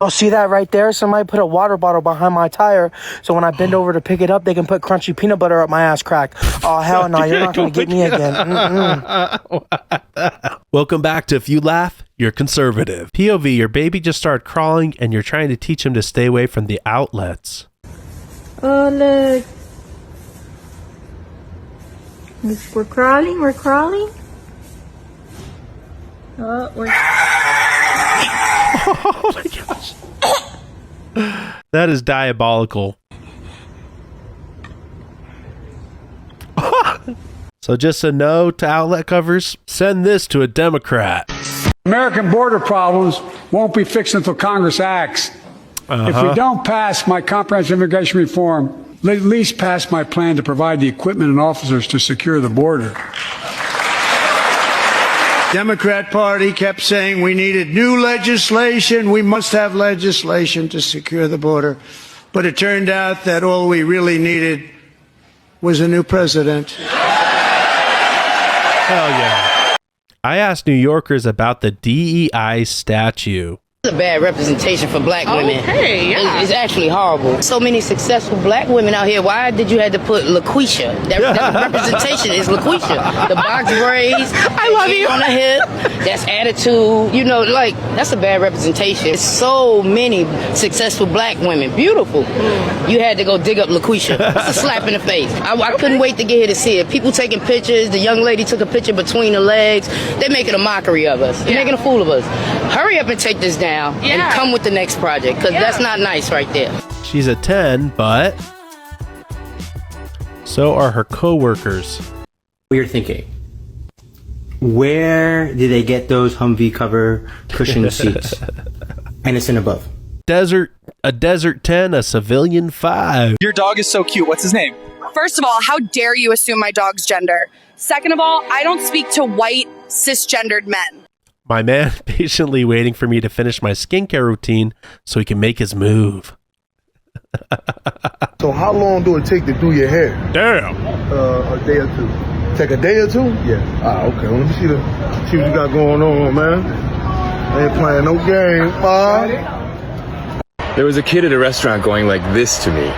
Oh, see that right there? Somebody put a water bottle behind my tire, so when I bend over to pick it up, they can put crunchy peanut butter up my ass crack. Oh, hell no, you're not going to get me again. Welcome back to If You Laugh, You're Conservative. POV, your baby just started crawling, and you're trying to teach him to stay away from the outlets. Oh, look. We're crawling, we're crawling. Oh, we're... Oh my gosh. That is diabolical. So just a no to outlet covers? Send this to a Democrat. American border problems won't be fixed until Congress acts. If we don't pass my comprehensive immigration reform, at least pass my plan to provide the equipment and officers to secure the border. Democrat Party kept saying we needed new legislation. We must have legislation to secure the border. But it turned out that all we really needed was a new president. Hell yeah. I asked New Yorkers about the DEI statue. It's a bad representation for black women. Okay, yeah. It's actually horrible. So many successful black women out here. Why did you have to put Laquishia? That representation is Laquishia. The box braids. I love you. On the hip. That's attitude. You know, like, that's a bad representation. So many successful black women. Beautiful. You had to go dig up Laquishia. It's a slap in the face. I couldn't wait to get here to see it. People taking pictures. The young lady took a picture between the legs. They're making a mockery of us. They're making a fool of us. Hurry up and take this down. And come with the next project, because that's not nice right there. She's a 10, but so are her co-workers. You're thinking, where did they get those Humvee cover cushion seats? Innocent above. A desert 10, a civilian 5. Your dog is so cute. What's his name? First of all, how dare you assume my dog's gender? Second of all, I don't speak to white, cisgendered men. My man patiently waiting for me to finish my skincare routine so he can make his move. So how long do it take to do your hair? Damn. A day or two. Take a day or two? Yeah. Okay. Well, let me see what you got going on, man. I ain't playing no game, There was a kid at a restaurant going like this to me.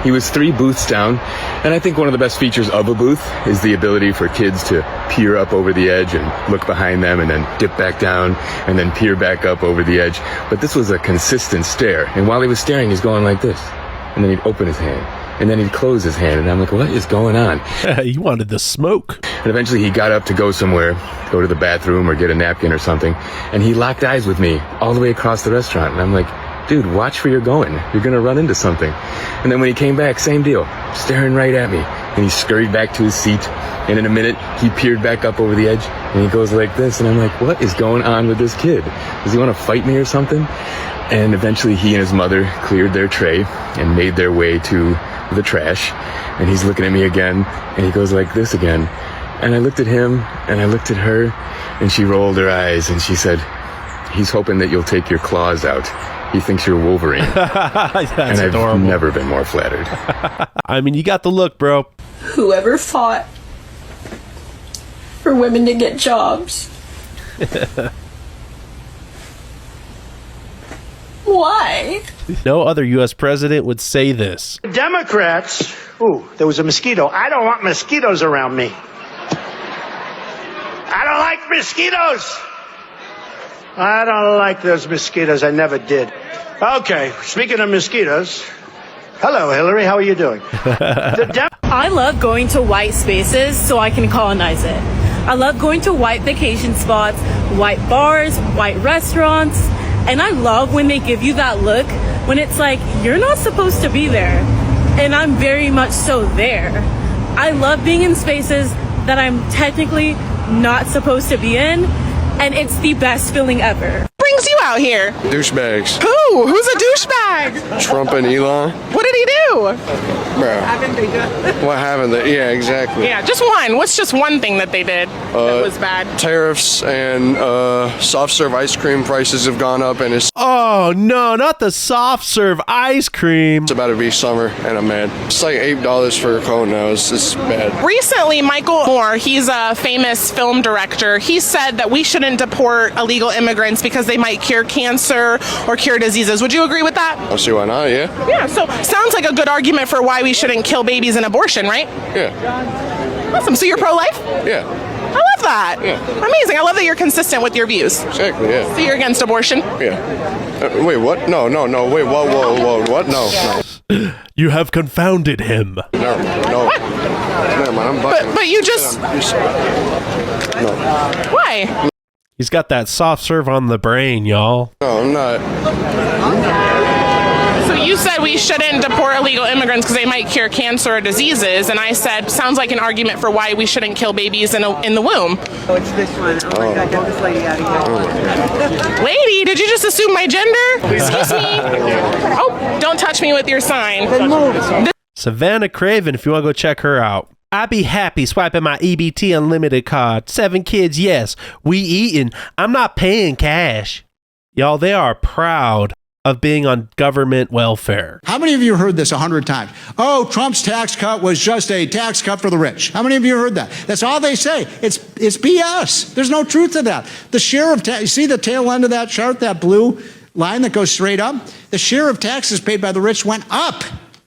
He was 3 booths down, and I think one of the best features of a booth is the ability for kids to peer up over the edge and look behind them and then dip back down and then peer back up over the edge. But this was a consistent stare, and while he was staring, he's going like this. And then he'd open his hand, and then he'd close his hand, and I'm like, what is going on? You wanted the smoke. And eventually he got up to go somewhere, go to the bathroom or get a napkin or something, and he locked eyes with me all the way across the restaurant, and I'm like, dude, watch where you're going. You're going to run into something. And then when he came back, same deal, staring right at me. And he scurried back to his seat. And in a minute, he peered back up over the edge. And he goes like this. And I'm like, what is going on with this kid? Does he want to fight me or something? And eventually he and his mother cleared their tray and made their way to the trash. And he's looking at me again. And he goes like this again. And I looked at him and I looked at her. And she rolled her eyes and she said, he's hoping that you'll take your claws out. He thinks you're Wolverine. That's and I've adorable. Never been more flattered. I mean, you got the look, bro. Whoever fought for women to get jobs. Why? No other U.S. president would say this. Democrats, ooh, there was a mosquito. I don't want mosquitoes around me. I don't like mosquitoes. I don't like those mosquitoes. I never did. Okay, speaking of mosquitoes, hello, Hillary. How are you doing? I love going to white spaces so I can colonize it. I love going to white vacation spots, white bars, white restaurants, and I love when they give you that look when it's like, you're not supposed to be there. And I'm very much so there. I love being in spaces that I'm technically not supposed to be in. And it's the best feeling ever. Brings you out here? Douchebags. Who? Who's a douchebag? Trump and Elon. What did he do? Bro. What haven't they? Yeah, exactly. Yeah, just one. What's just one thing that they did? that was bad? Tariffs and soft serve ice cream prices have gone up, and it's Oh no, not the soft serve ice cream. It's about to be summer, and I'm mad. It's like $8 for a cone now. It's bad. Recently, Michael Moore, he's a famous film director, he said that we shouldn't deport illegal immigrants because they might cure cancer or cure diseases. Would you agree with that? I'll see why not, yeah. Yeah, so sounds like a good argument for why we shouldn't kill babies in abortion, right? Yeah. Awesome. So you're pro-life? Yeah. I love that. Yeah. Amazing. I love that you're consistent with your views. Exactly, yeah. So you're against abortion? Yeah. Wait, what? No. Wait, whoa, what? No. You have confounded him. Never mind, I'm bucking. But you just... No. Why? He's got that soft serve on the brain, y'all. No, I'm not. So you said we shouldn't deport illegal immigrants because they might cure cancer or diseases, and I said, sounds like an argument for why we shouldn't kill babies in the womb. Oh, it's this one. Oh my God, get this lady out of here. Lady, did you just assume my gender? Excuse me. Oh, don't touch me with your sign. Savannah Craven, if you want to go check her out. I be happy swiping my EBT Unlimited card. 7 kids, yes. We eating. I'm not paying cash. Y'all, they are proud of being on government welfare. How many of you heard this 100 times? Oh, Trump's tax cut was just a tax cut for the rich. How many of you heard that? That's all they say. It's BS. There's no truth to that. The share of you see the tail end of that chart, that blue line that goes straight up? The share of taxes paid by the rich went up,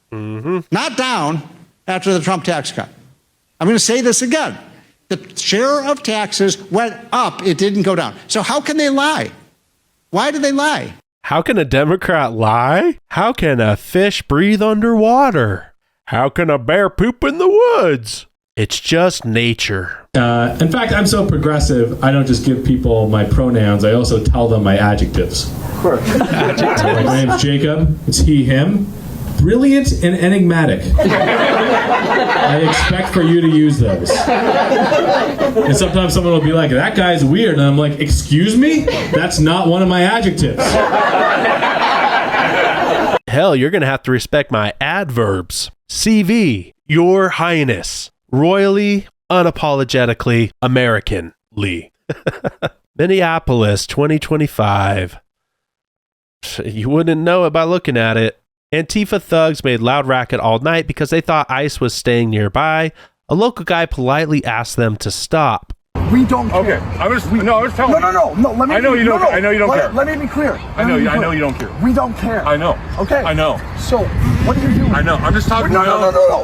not down, after the Trump tax cut. I'm going to say this again. The share of taxes went up. It didn't go down. So how can they lie? Why do they lie? How can a Democrat lie? How can a fish breathe underwater? How can a bear poop in the woods? It's just nature. In fact, I'm so progressive, I don't just give people my pronouns, I also tell them my adjectives. Of course. Adjectives. My name's Jacob. It's he, him. Brilliant and enigmatic. I expect for you to use those. And sometimes someone will be like, that guy's weird. And I'm like, excuse me? That's not one of my adjectives. Hell, you're going to have to respect my adverbs. CV, Your Highness. Royally, unapologetically, Americanly. Minneapolis, 2025. You wouldn't know it by looking at it. Antifa thugs made loud racket all night because they thought ICE was staying nearby. A local guy politely asked them to stop. We don't care. Okay, I was telling you. No, let me. I know you don't. I know you don't care. Let me be clear. I know you don't care. We don't care. I know. Okay. I know. So, what are you doing? I know. I'm just talking. No.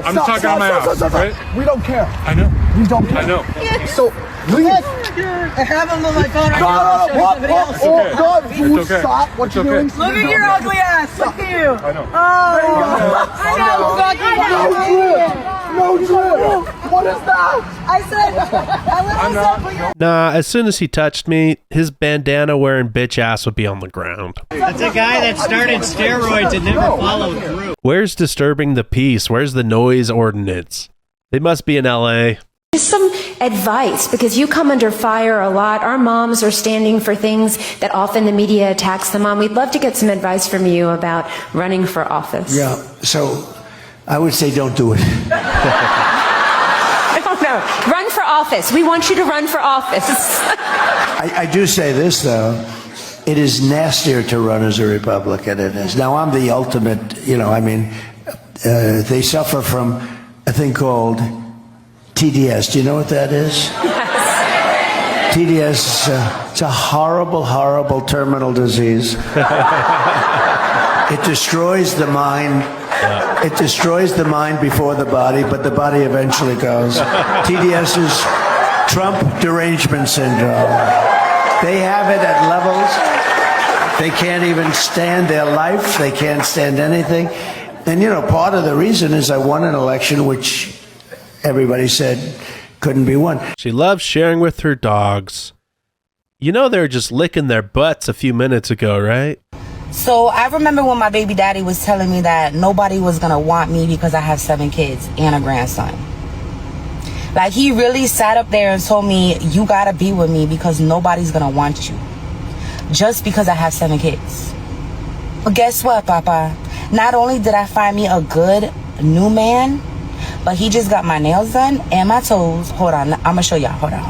I'm just talking on my ass. Right? We don't care. I know. We don't care. I know. So, leave. I have him on my phone. God, will you stop what you're doing? Look at your ugly ass. Look at you. I know. No drip. What is that? I said, Nah, as soon as he touched me, his bandana wearing bitch ass would be on the ground. That's a guy that started steroids and never followed through. Where's disturbing the peace? Where's the noise ordinance? They must be in LA. Just some advice, because you come under fire a lot. Our moms are standing for things that often the media attacks them on. We'd love to get some advice from you about running for office. Yeah, so I would say don't do it. No, run for office. We want you to run for office. I do say this, though. It is nastier to run as a Republican than it is. Now, I'm the ultimate, they suffer from a thing called TDS. Do you know what that is? Yes. TDS, it's a horrible, horrible terminal disease. It destroys the mind. It destroys the mind before the body, but the body eventually goes. TDS is Trump derangement syndrome. They have it at levels. They can't even stand their life. They can't stand anything. And, part of the reason is I won an election which everybody said couldn't be won. She loves sharing with her dogs. They were just licking their butts a few minutes ago, right? So I remember when my baby daddy was telling me that nobody was going to want me because I have 7 kids and a grandson. Like, he really sat up there and told me, you got to be with me because nobody's going to want you. Just because I have 7 kids. But guess what, Papa? Not only did I find me a good new man, but he just got my nails done and my toes. Hold on. I'm going to show y'all. Hold on.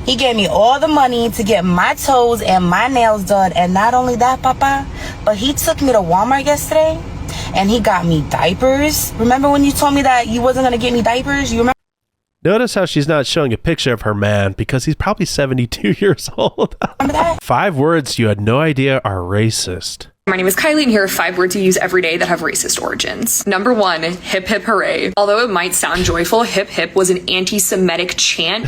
He gave me all the money to get my toes and my nails done. And not only that, Papa, but he took me to Walmart yesterday and he got me diapers. Remember when you told me that you wasn't going to get me diapers? You remember? Notice how she's not showing a picture of her man because he's probably 72 years old. 5 words you had no idea are racist. My name is Kylie, and here are 5 words you use every day that have racist origins. Number 1, hip hip hooray. Although it might sound joyful, hip hip was an anti-Semitic chant.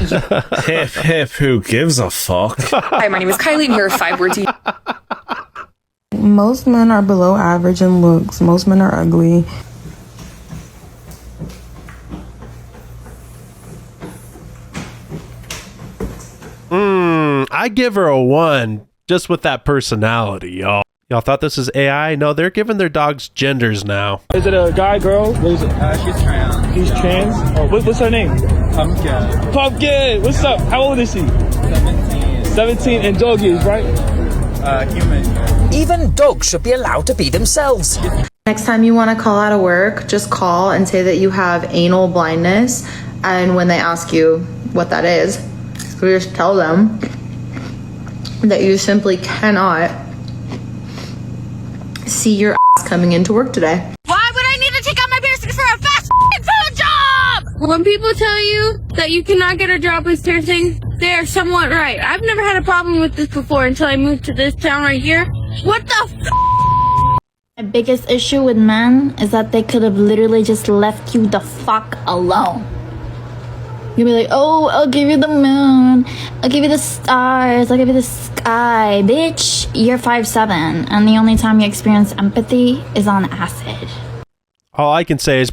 Hip hip, who gives a fuck? Hi, my name is Kylie, and here are 5 words you Most men are below average in looks. Most men are ugly. I give her a 1 just with that personality, y'all. Y'all thought this is AI? No, they're giving their dogs genders now. Is it a guy, girl? What is it? She's trans. She's trans? Oh, what's her name? Pumpkin. Pumpkin! What's up? How old is she? 17. 17 and dog years, right? Human. Even dogs should be allowed to be themselves. Next time you want to call out of work, just call and say that you have anal blindness. And when they ask you what that is, you just tell them that you simply cannot see your ass coming into work today. Why would I need to take out my piercings for a fast food job? When people tell you that you cannot get a job with piercing, they are somewhat right. I've never had a problem with this before until I moved to this town right here. What the My biggest issue with men is that they could have literally just left you the fuck alone. You'd be like, oh, I'll give you the moon, I'll give you the stars, I'll give you the sky. Bitch, you're 5'7", and the only time you experience empathy is on acid. All I can say is...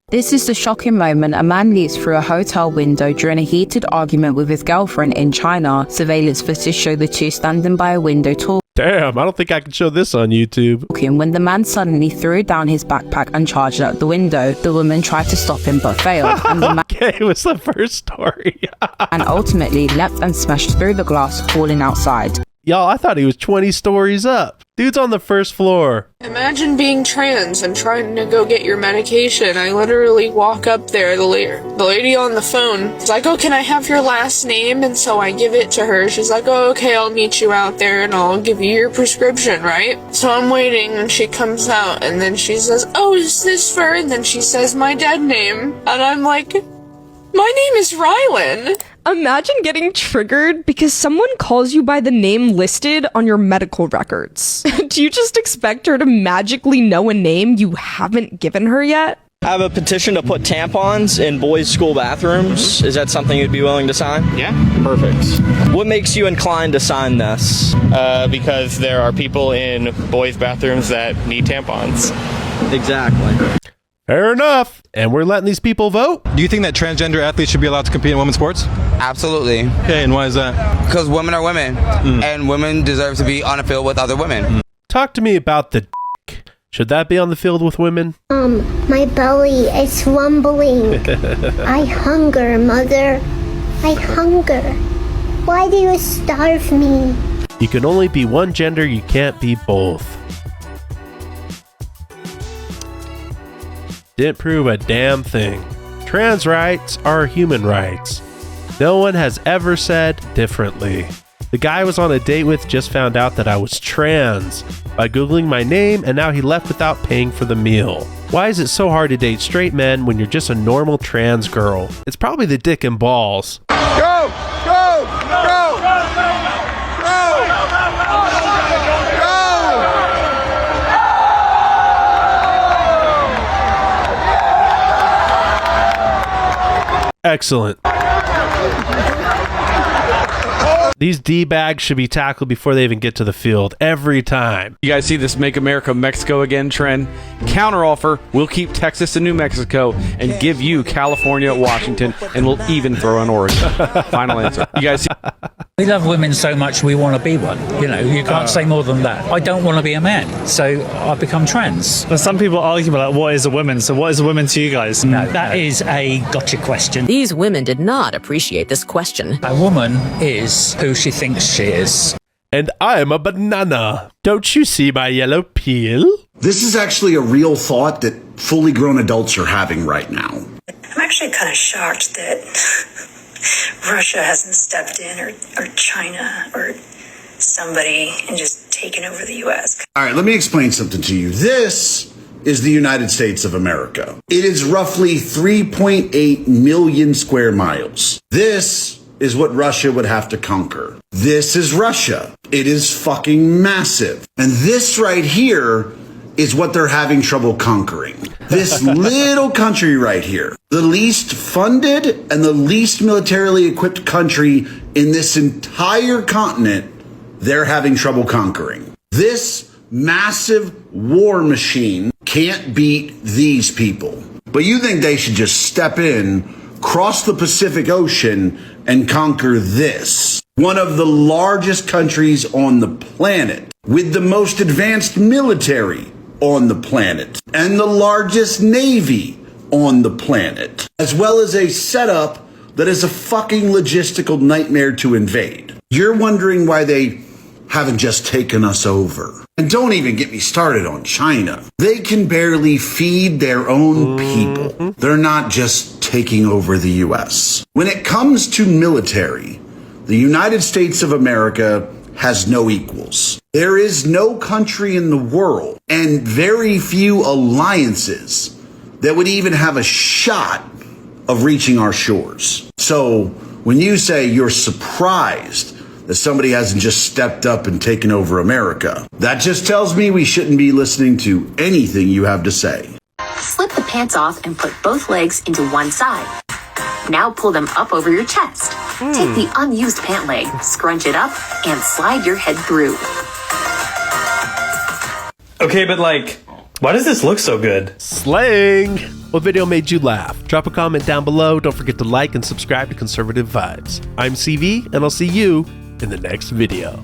This is the shocking moment a man leaps through a hotel window during a heated argument with his girlfriend in China. Surveillance footage show the two standing by a window talking. Damn, I don't think I can show this on YouTube. When the man suddenly threw down his backpack and charged out the window, the woman tried to stop him but failed. And the man okay, it was the first story. and ultimately leapt and smashed through the glass, falling outside. Y'all, I thought he was 20 stories up. Dude's on the first floor. Imagine being trans and trying to go get your medication. I literally walk up there, the lady on the phone is like, oh, can I have your last name? And so I give it to her. She's like, oh, okay, I'll meet you out there and I'll give you your prescription, right? So I'm waiting and she comes out and then she says, oh, is this for? And then she says my dead name. And I'm like, my name is Rylan. Imagine getting triggered because someone calls you by the name listed on your medical records. Do you just expect her to magically know a name you haven't given her yet? I have a petition to put tampons in boys' school bathrooms. Is that something you'd be willing to sign? Yeah, perfect. What makes you inclined to sign this? Because there are people in boys' bathrooms that need tampons. Exactly. Fair enough. And we're letting these people vote? Do you think that transgender athletes should be allowed to compete in women's sports? Absolutely. Okay, and why is that? Because women are women, and women deserve to be on a field with other women. Talk to me about the dick. Should that be on the field with women? My belly is rumbling. I hunger, Mother. I hunger. Why do you starve me? You can only be one gender, you can't be both. Didn't prove a damn thing. Trans rights are human rights. No one has ever said differently. The guy I was on a date with just found out that I was trans by Googling my name, and now he left without paying for the meal. Why is it so hard to date straight men when you're just a normal trans girl? It's probably the dick and balls. Go! Go! Go! Excellent. These D-bags should be tackled before they even get to the field every time. You guys see this Make America Mexico Again trend? Counteroffer, we'll keep Texas and New Mexico and give you California, Washington, and we'll even throw in Oregon. Final answer. You guys see? We love women so much we want to be one. You know, you can't say more than that. I don't want to be a man, so I've become trans. But some people argue about what is a woman, so what is a woman to you guys? No, that is a gotcha question. These women did not appreciate this question. A woman is who she thinks she is. And I'm a banana. Don't you see my yellow peel? This is actually a real thought that fully grown adults are having right now. I'm actually kind of shocked that Russia hasn't stepped in, or China, or somebody, and just taken over the U.S. All right, let me explain something to you. This is the United States of America. It is roughly 3.8 million square miles. This is what Russia would have to conquer. This is Russia. It is fucking massive. And this right here is what they're having trouble conquering. This little country right here, the least funded and the least militarily equipped country in this entire continent, they're having trouble conquering. This massive war machine can't beat these people. But you think they should just step in, cross the Pacific Ocean, and conquer this. One of the largest countries on the planet, with the most advanced military on the planet, and the largest navy on the planet, as well as a setup that is a fucking logistical nightmare to invade. You're wondering why they haven't just taken us over. And don't even get me started on China. They can barely feed their own people. They're not just taking over the US. When it comes to military, the United States of America has no equals. There is no country in the world and very few alliances that would even have a shot of reaching our shores. So when you say you're surprised that somebody hasn't just stepped up and taken over America, that just tells me we shouldn't be listening to anything you have to say. Slip the pants off and put both legs into one side. Now pull them up over your chest. Take the unused pant leg, scrunch it up, and slide your head through. Okay, but like, why does this look so good? Slang! What video made you laugh? Drop a comment down below. Don't forget to like and subscribe to Conservative Vibes. I'm CV, and I'll see you in the next video.